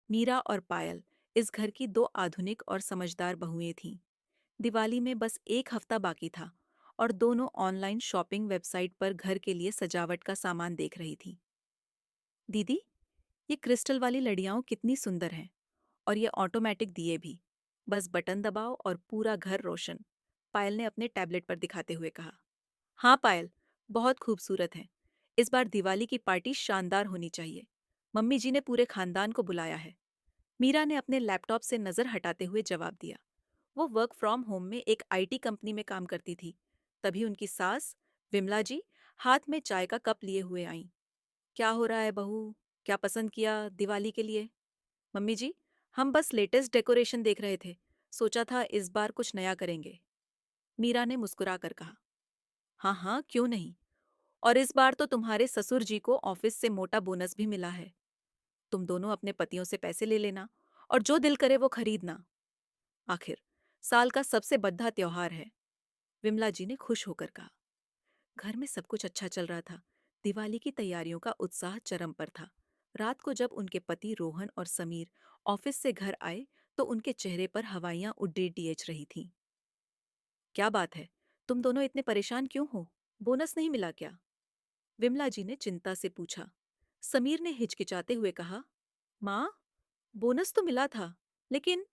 मीरा और पायल इस घर की दो आधुनिक और समझदार बहुएं थीं। दिवाली में बस एक हफ्ता बाकी था और दोनों ऑनलाइन शॉपिंग वेबसाइट पर घर के लिए सजावट का सामान देख रही थीं। दीदी, ये क्रिस्टल वाली लड़ियाँ कितनी सुंदर हैं, और ये ऑटोमेटिक दिए भी। बस बटन दबाओ और पूरा घर रोशन। पायल ने अपने टैबलेट पर दिखाते हुए कहा। हाँ पायल, बहुत खूबसूरत है। इस बार दिवाली की पार्टी शानदार होनी चाहिए। मम्मी जी ने पूरे खानदान को बुलाया है। मीरा ने अपने लैपटॉप से नजर हटाते हुए जवाब दिया। वो वर्क फ्रॉम होम में एक आईटी कंपनी में काम करती थी। तभी उनकी सास, विमला जी, हाथ में चाय का कप लिए हुए आईं। क्या हो रहा है बहू? क्या पसंद किया दिवाली के लिए? मम्मी जी, हम बस लेटेस्ट डेकोरेशन देख रहे थे। सोचा था इस बार कुछ नया करेंगे। मीरा ने मुस्कुरा कर कहा। हाँ हाँ, क्यों नहीं। और इस बार तो तुम्हारे ससुर जी को ऑफिस से मोटा बोनस भी मिला है। तुम दोनों अपने पतियों से पैसे ले लेना और जो दिल करे वो खरीदना। आखिर साल का सबसे बड़ा त्योहार है। विमला जी ने खुश होकर कहा। घर में सब कुछ अच्छा चल रहा था। दिवाली की तैयारियों का उत्साह चरम पर था। रात को जब उनके पति रोहन और समीर ऑफिस से घर आए तो उनके चेहरे पर हवाइयां उड़ेच रही थीं। क्या बात है? तुम दोनों इतने परेशान क्यों हो? बोनस नहीं मिला क्या? विमला जी ने चिंता से पूछा। समीर ने हिचकिचाते हुए कहा, माँ, बोनस तो मिला था, लेकिन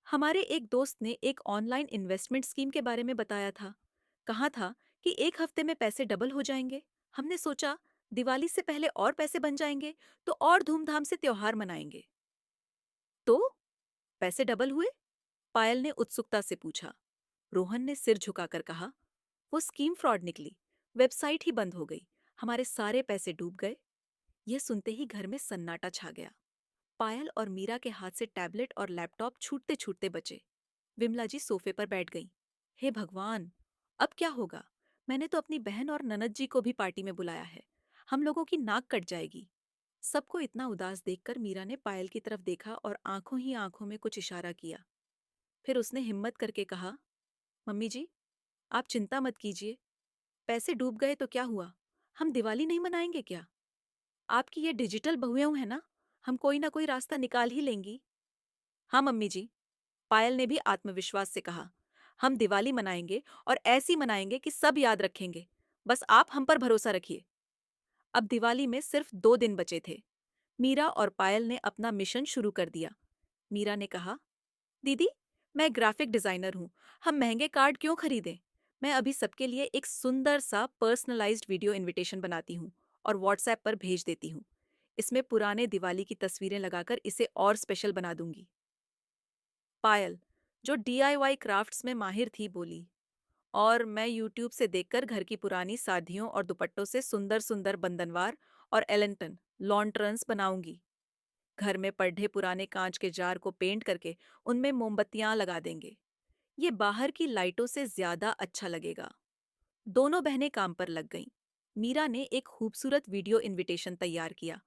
हमारे एक दोस्त ने एक ऑनलाइन इन्वेस्टमेंट स्कीम के बारे में बताया था। कहा था कि एक हफ्ते में पैसे डबल हो जाएंगे। हमने सोचा दिवाली से पहले और पैसे बन जाएंगे तो और धूमधाम से त्योहार मनाएंगे। तो पैसे डबल हुए? पायल ने उत्सुकता से पूछा। रोहन ने सिर झुकाकर कहा, वो स्कीम फ्रॉड निकली। वेबसाइट ही बंद हो गई। हमारे सारे पैसे डूब गए। यह सुनते ही घर में सन्नाटा छा गया। पायल और मीरा के हाथ से टैबलेट और लैपटॉप छूटते छूटते बचे। विमला जी सोफे पर बैठ गईं। हे भगवान! अब क्या होगा? मैंने तो अपनी बहन और ननद जी को भी पार्टी में बुलाया है। हम लोगों की नाक कट जाएगी। सबको इतना उदास देखकर मीरा ने पायल की तरफ देखा और आंखों ही आंखों में कुछ इशारा किया। फिर उसने हिम्मत करके कहा, मम्मी जी, आप चिंता मत कीजिए। पैसे डूब गए तो क्या हुआ? हम दिवाली नहीं मनाएंगे क्या? आपकी ये डिजिटल बहुएं हैं ना, हम कोई ना कोई रास्ता निकाल ही लेंगी। हाँ मम्मी जी, पायल ने भी आत्मविश्वास से कहा। हम दिवाली मनाएंगे और ऐसी मनाएंगे कि सब याद रखेंगे। बस आप हम पर भरोसा रखिए। अब दिवाली में सिर्फ 2 दिन बचे थे। मीरा और पायल ने अपना मिशन शुरू कर दिया। मीरा ने कहा, दीदी, मैं ग्राफिक डिजाइनर हूँ। हम महंगे कार्ड क्यों खरीदें? मैं अभी सबके लिए एक सुंदर सा पर्सनलाइज्ड वीडियो इनविटेशन बनाती हूँ और व्हाट्सएप पर भेज देती हूँ। इसमें पुराने दिवाली की तस्वीरें लगाकर इसे और स्पेशल बना दूंगी। पायल, जो डीआईवाई क्राफ्ट्स में माहिर थी, बोली। और मैं यूट्यूब से देखकर घर की पुरानी साड़ियों और दुपट्टों से सुंदर सुंदर बंधनवार और एलेंटन लॉन्टर्न्स बनाऊंगी। घर में पढ़े पुराने कांच के जार को पेंट करके उनमें मोमबत्तियां लगा देंगे। ये बाहर की लाइटों से ज्यादा अच्छा लगेगा। दोनों बहनें काम पर लग गईं। मीरा ने एक खूबसूरत वीडियो इनविटेशन तैयार किया,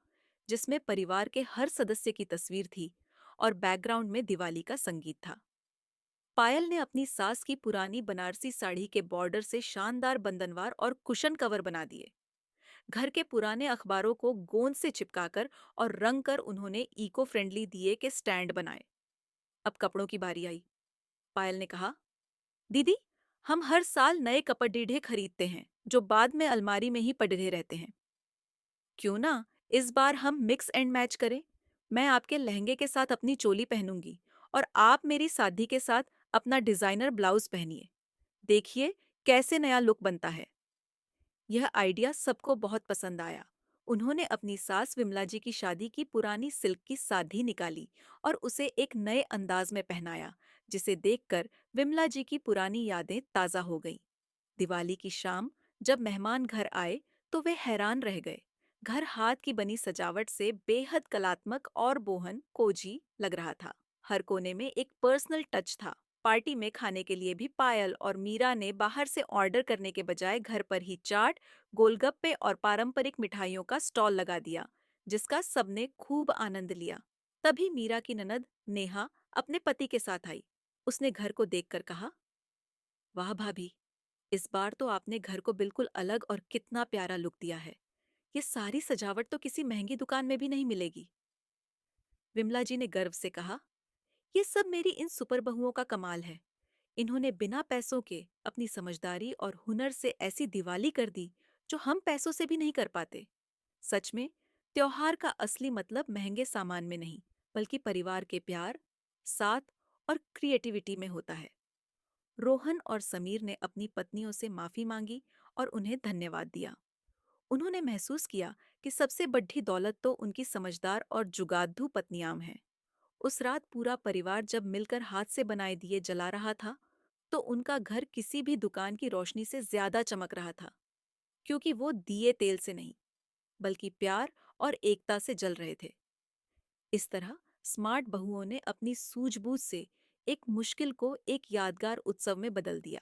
जिसमें परिवार के हर सदस्य की तस्वीर थी और बैकग्राउंड में दिवाली का संगीत था। पायल ने अपनी सास की पुरानी बनारसी साड़ी के बॉर्डर से शानदार बंधनवार और कुशन कवर बना दिए। घर के पुराने अखबारों को गोंद से चिपकाकर और रंग कर उन्होंने इको फ्रेंडली दिए के स्टैंड बनाए। अब कपड़ों की बारी आई। पायल ने कहा, दीदी, हम हर साल नए कपड़े खरीदते हैं जो बाद में अलमारी में ही पड़े रहते हैं। क्यों ना इस बार हम मिक्स एंड मैच करें? मैं आपके लहंगे के साथ अपनी चोली पहनूंगी और आप मेरी सादी के साथ अपना डिजाइनर ब्लाउज पहनिए। देखिए कैसे नया लुक बनता है। यह आइडिया सबको बहुत पसंद आया। उन्होंने अपनी सास विमला जी की शादी की पुरानी सिल्क की साड़ी निकाली और उसे एक नए अंदाज में पहनाया, जिसे देखकर विमला जी की पुरानी यादें ताजा हो गईं। दिवाली की शाम जब मेहमान घर आए तो वे हैरान रह गए। घर हाथ की बनी सजावट से बेहद कलात्मक और बोहन कोजी लग रहा था। हर कोने में एक पर्सनल टच था। पार्टी में खाने के लिए भी पायल और मीरा ने बाहर से ऑर्डर करने के बजाय घर पर ही चाट, गोलगप्पे और पारंपरिक मिठाइयों का स्टॉल लगा दिया, जिसका सबने खूब आनंद लिया। तभी मीरा की ननद नेहा अपने पति के साथ आई। उसने घर को देखकर कहा, वाह भाभी, इस बार तो आपने घर को बिल्कुल अलग और कितना प्यारा लुक दिया है। ये सारी सजावट तो किसी महंगी दुकान में भी नहीं मिलेगी। विमला जी ने गर्व से कहा, ये सब मेरी इन सुपर बहुओं का कमाल है। इन्होंने बिना पैसों के अपनी समझदारी और हुनर से ऐसी दिवाली कर दी जो हम पैसों से भी नहीं कर पाते। सच में, त्योहार का असली मतलब महंगे सामान में नहीं, बल्कि परिवार के प्यार, साथ और क्रिएटिविटी में होता है। रोहन और समीर ने अपनी पत्नियों से माफी मांगी और उन्हें धन्यवाद दिया। उन्होंने महसूस किया कि सबसे बड़ी दौलत तो उनकी समझदार और जुगाड़ू पत्नियां हैं। उस रात पूरा परिवार जब मिलकर हाथ से बनाए दिए जला रहा था, तो उनका घर किसी भी दुकान की रोशनी से ज्यादा चमक रहा था, क्योंकि वो दिए तेल से नहीं, बल्कि प्यार और एकता से जल रहे थे। इस तरह स्मार्ट बहुओं ने अपनी सूझबूझ से एक मुश्किल को एक यादगार उत्सव में बदल दिया।